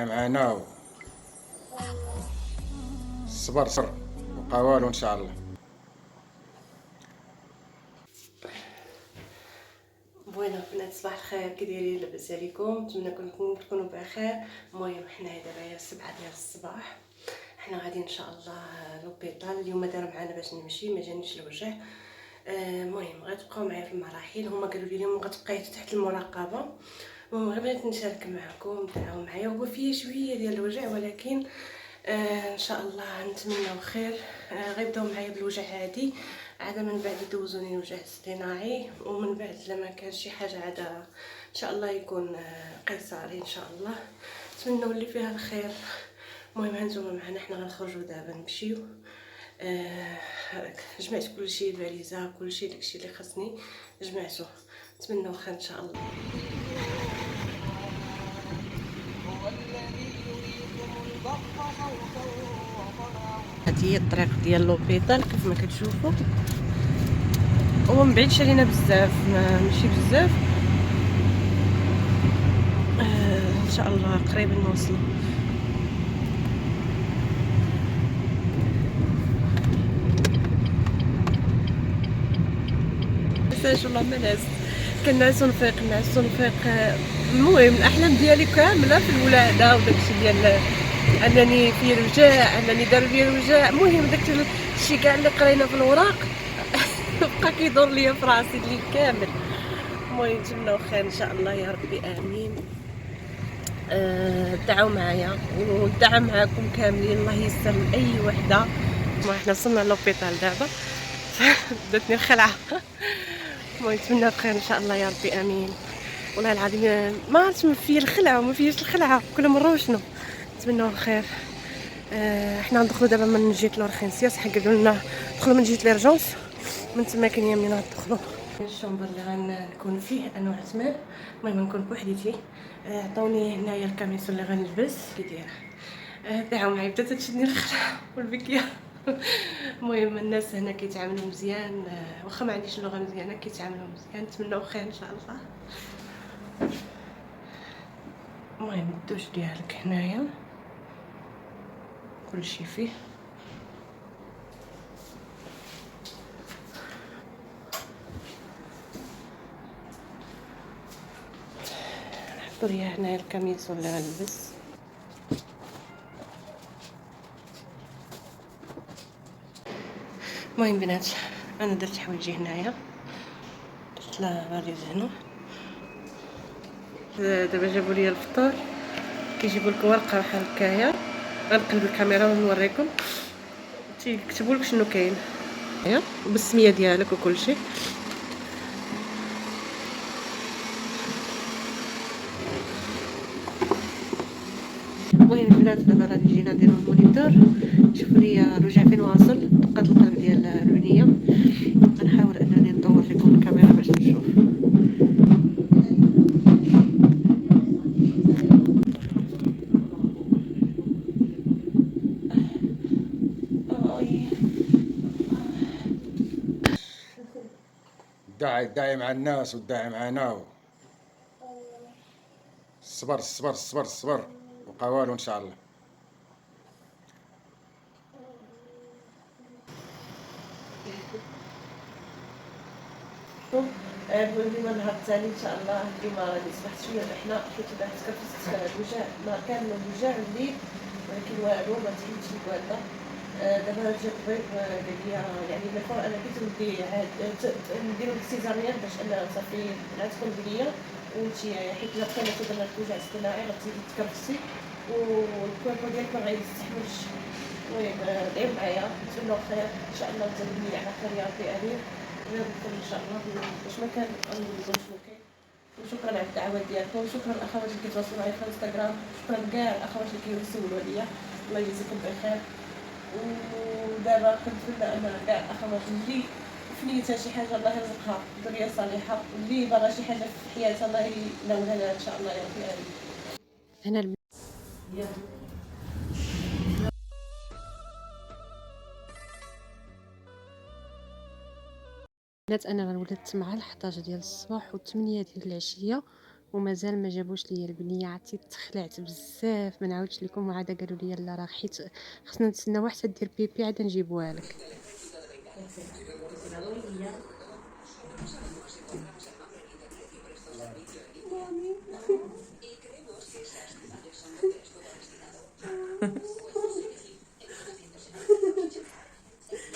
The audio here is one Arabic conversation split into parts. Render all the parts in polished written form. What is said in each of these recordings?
والدعم معنا الصبر صبر وقوالو ان شاء الله. بوينا البنات، صباح الخير، كي دايرين؟ لاباس عليكم؟ نتمنى تكونوا بخير. المهم حنايا دابا 7 ديال الصباح، حنا غادي ان شاء الله لوبيطال. اليوم دار معانا باش نمشي، ما جانيش الوجع. المهم غتبقاو معايا في المراحل. هما قالوا لي اليوم غتبقاي تحت المراقبه. المهم غير بغيت نشارك معكم، تعاونوا معايا. هو فيه شويه ديال الوجع، ولكن ان شاء الله نتمنى خير. غيبداو معايا بالوجع عادي، عاد من بعد يدوزوني وجع اصطناعي، ومن بعد لما كان شي حاجه عاد ان شاء الله يكون قيصري ان شاء الله. نتمنوا اللي فيها الخير. المهم هانتوما معنا، حنا غنخرجوا دابا نمشيو. جمعت كلشي، الفاليزه كلشي، داكشي اللي خصني جمعته. نتمنوا خير ان شاء الله. هذه هي الطريق ديال لوبيطال كيف ما كتشوفوا. هو من بعيدش علينا بزاف، ماشي بزاف. ان شاء الله قريبا نوصلوا. مساج والله ما نعس، كنعس ونفيق نعس ونفيق. المهم الاحلام ديالي كامله في الولاده، وداكشي ديال انني في الوجاع، انني داروا لي الوجاع. المهم داك الشيء كاع اللي قرينا في الوراق بقى كيدور ليا في راسي الليل كامل. المهم نتمنوا خير ان شاء الله يا ربي، امين. دعوا معايا والدعم معاكم كاملين، الله يسر لاي وحده. حنا وصلنا لوبيطال دابا بداتني الخلعه. المهم نتمنى بخير ان شاء الله يا ربي، امين. والله العظيم ما عرفت ما فيا الخلعه وما فياش الخلعه، كل مره وشنو. نتمنى الخير. حنا ندخلوا دابا من جهه لورخنسياس، حق قالوا لنا دخلوا من جهه ليرجونس، من تما كاين يمين غتدخلوا الشومبر اللي غنكون فيه انا وعثمان. المهم نكون بوحديتي. عطاوني هنايا الكاميسو اللي غنلبس كي دايره. دعاو معايا، بدات تشدني الخلعه والبكيه. المهم الناس هنا كيتعاملوا مزيان، واخا ما عنديش اللغه مزيانه كيتعاملوا مزيان. نتمنوا خير ان شاء الله. المهم الدوش ديالك هنايا كلشي فيه. حطوا لي هنايا الكاميسو اللي غنلبس. المهم بنات، انا درت حوايجي هنايا، درت لا فاليز هنا. دابا جابوا لي الفطور، كيجيبوا لك ورقه بحال هكايا. غنقلب الكاميرا ونوريكم، تيكتبوا لك شنو كاين بالسميه ديالك وكل شيء. المهم البنات دابا غادي نجي نديرو المونيتور، شوفوا لي الوجع فين واصل، دقات القلب ديال العنيه. غنحاول انني ندور لكم الكاميرا باش نشوف. الداعي مع الناس والداعي معنا. الصبر الصبر الصبر الصبر وقوالو ان شاء الله. المهم اليوم النهار الثاني ان شاء الله. اليوم غادي صبحت شويه حنا حيت بحثت كنفست الوجع، نهار كامل الوجع الليل، ولكن والو ما تحيدش الوالده. دابا جا الطبيب قال لي يعني المفروض انا كنت ندي عاد نديرو السيزاريان باش انا صافي غتكون بليا وانتي حيت الا بقينا تدرنا الوجع الاصطناعي غتزيدي تكرفسي والكوربو ديالك ما غيستحملش. المهم دعيو معايا، نتمنوا خير ان شاء الله، تزيدني على خير يا ربي، امين. بكم ان شاء الله باش ما كان نقول شنو كاين. وشكرا على الدعوات ديالكم، وشكرا الاخوات اللي كيتواصلوا معايا في الانستغرام، شكرا لكاع الاخوات اللي كيسولوا عليا، الله يجزيكم بخير. ودابا كنتمنى ان كاع الاخوات اللي في نيتها شي حاجه الله يرزقها ذريه صالحه، واللي باغا شي حاجه في حياتها الله ينولها لها ان شاء الله يا ربي، امين. هنا البنات انا ولدت مع 11 ديال الصباح و8 ديال العشيه، ومازال ما جابوش ليا البنيه. عرفتي تخلعت بزاف، ما نعاودش لكم. وعاد قالوا لي لا راه حيت خصنا نتسناو حتى دير بيبي عاد نجيبوها لك.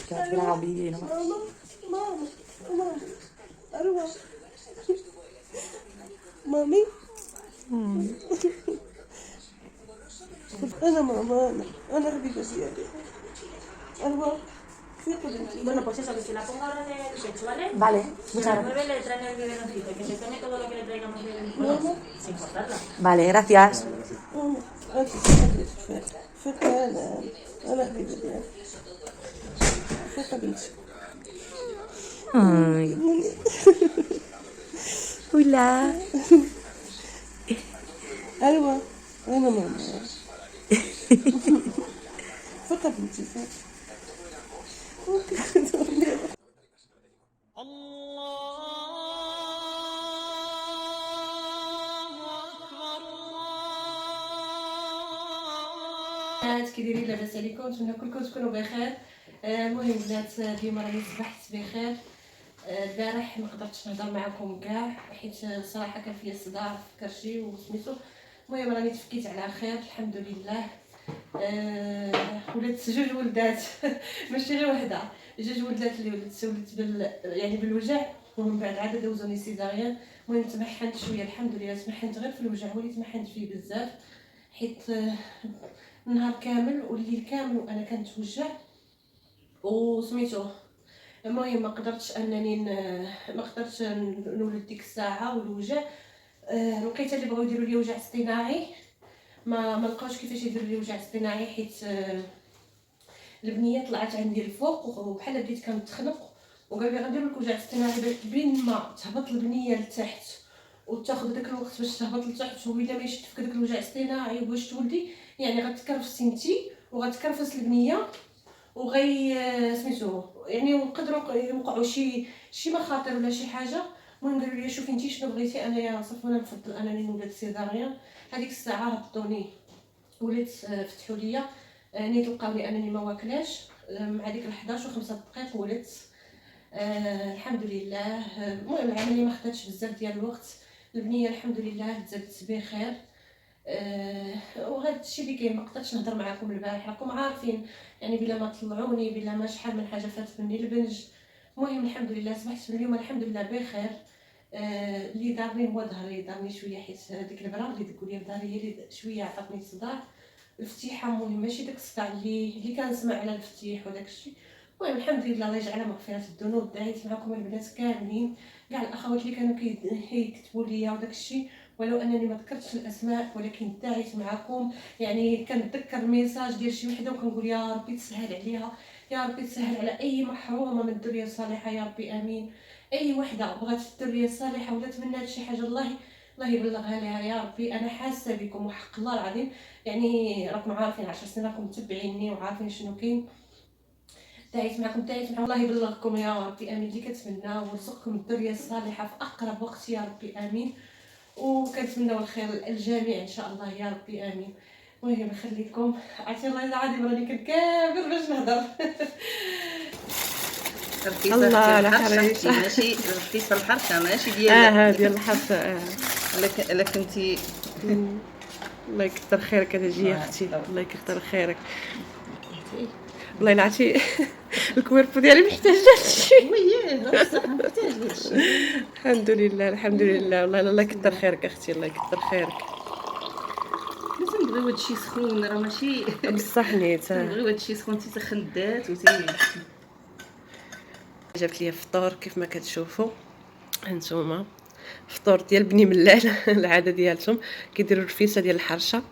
كانت بالعربية هنا. ماما أروى مامي أنا ماما أنا حبيبة ديالي أروى في قدرتي. Bueno, pues eso, que se la ponga ahora en el pecho, ¿vale? Vale, Se muchas la gracias. mueve, le traen el biberoncito, que se tome todo lo que le traigamos de ماما sin cortarla. Vale, gracias. ماما أنت في قدرتي فيك أنا حبيبة ديالي في قدرتي. Ay. Hola. أروى أنا ماما في قدرتي فيك. بنات كي دايرين لاباس عليكم؟ نتمنى كلكم تكونوا بخير. المهم بنات اليوم راني صبحت بخير. البارح ما قدرتش نهضر معكم كاع حيت صراحه كان فيا صداع في كرشي وسميتو. المهم راني تفكيت على خير الحمد لله. ولدت جوج ولدات ماشي غير وحده، جوج ولدات اللي ولدت يعني بالوجع، ومن بعد عاد دوزوني سيزاريان. المهم تمحنت شويه الحمد لله، تمحنت غير في الوجع وليت تمحنت فيه بزاف حيت النهار كامل والليل كامل وانا كنتوجع وسميتو. المهم ما قدرتش نولد ديك الساعه والوجع. الوقيته اللي بغاو يديروا لي وجع اصطناعي ما لقاوش كيفاش يديروا لي وجع اصطناعي حيت البنيه طلعت عندي الفوق وبحال بديت كنتخنق، وقال لي غنديروا لك وجع اصطناعي بين ما تهبط البنيه لتحت وتاخذ داك الوقت باش تهبط لتحت، وإلا ما يشد فيك داك الوجع الاصطناعي باش تولدي يعني غتكرفس انتي وغتكرفس البنيه وغي سميتو يعني ويقدروا يوقعوا شي مخاطر ولا شي حاجه. المهم قالوا لي شوفي انتي شنو بغيتي، انايا صافي انا نفضل انني نولد سيزاريان. هذيك الساعه هبطوني وليت فتحوا ليا نيت لقاوني انني ما واكلاش مع ديك 11 و5 دقائق ولدت. الحمد لله. المهم العمليه ما خداتش بزاف ديال الوقت، البنيه الحمد لله تزادت بخير. وهذا الشيء اللي كاين. ما قدرتش نهضر معكم البارح، راكم عارفين يعني بلا ما طلعوني بلا ما شحال من حاجه فات مني البنج. المهم الحمد لله صبحت اليوم الحمد لله بخير. اللي دارني هو ظهري، دارني شويه حيت ديك البرا اللي دقوا لي ظهري هي اللي شويه عطاتني صداع. الفتيحه المهم ماشي داك الصداع اللي كنسمع على الفتيح وداك الشيء. المهم الحمد لله الله يجعلها مغفره الذنوب. دعيت معكم البنات كاملين كاع الاخوات اللي كانوا كيكتبوا لي وداك الشيء، ولو انني ما ذكرتش الاسماء ولكن دعيت معكم. يعني كنتذكر ميساج ديال شي وحده وكنقول يا ربي تسهل عليها، يا ربي تسهل على اي محرومه من الذريه الصالحه يا ربي امين. اي وحده بغات الذريه الصالحه ولا تمنات شي حاجه الله يبلغها لها يا ربي. انا حاسه بكم وحق الله العظيم، يعني راكم عارفين 10 سنين راكم متبعيني وعارفين شنو كاين. دعيت معكم الله يبلغكم يا ربي امين اللي كتمناو ويرزقكم الذريه الصالحه في اقرب وقت يا ربي امين، وكنتمناو الخير للجميع ان شاء الله يا ربي امين. المهم نخليكم عرفتي الله العظيم راني كنكابر باش نهضر. الله على حريصة. ماشي ركزتي الحركه ماشي ديال ديال الحرف. الا كنتي الله يكثر خيرك تجي اختي، الله يكثر خيرك. والله الا عرفتي الكويربو ديالي محتاج هادشي. وي بصح محتاج هادشي. الحمد لله الحمد لله. والله الله يكثر خيرك اختي، الله يكثر خيرك. لازم نبغيو هادشي سخون راه ماشي بصح نيت نبغيو هادشي سخون تيسخن الذات جابت لي فطور كيف ما كتشوفوا هانتوما. فطور ديال بني ملال العاده ديالتهم كيديروا الرفيسه ديال الحرشه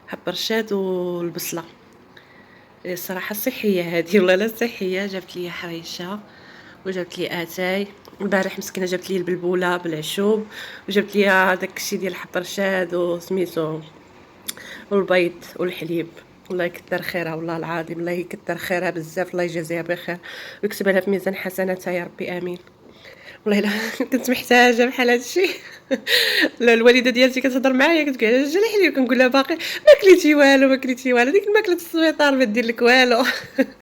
حب رشاد والبصله. الصراحه صحيه هذه والله لا صحيه. جابت لي حريشه وجابت لي اتاي. البارح مسكينه جابت لي البلبوله بالعشوب وجابت لي داك الشيء ديال حب رشاد وسميتو والبيض والحليب. الله يكثر خيرها والله العظيم، الله يكثر خيرها بزاف، الله يجازيها بخير ويكتب لها في ميزان حسناتها يا ربي امين. والله الا كنت محتاجه بحال هادشي. لا الوالده ديالتي كتهضر معايا كتقول على الجلاح اللي كنقول لها باقي ما كليتي والو ما كليتي والو، ديك الماكله السويطار ما دير لك والو.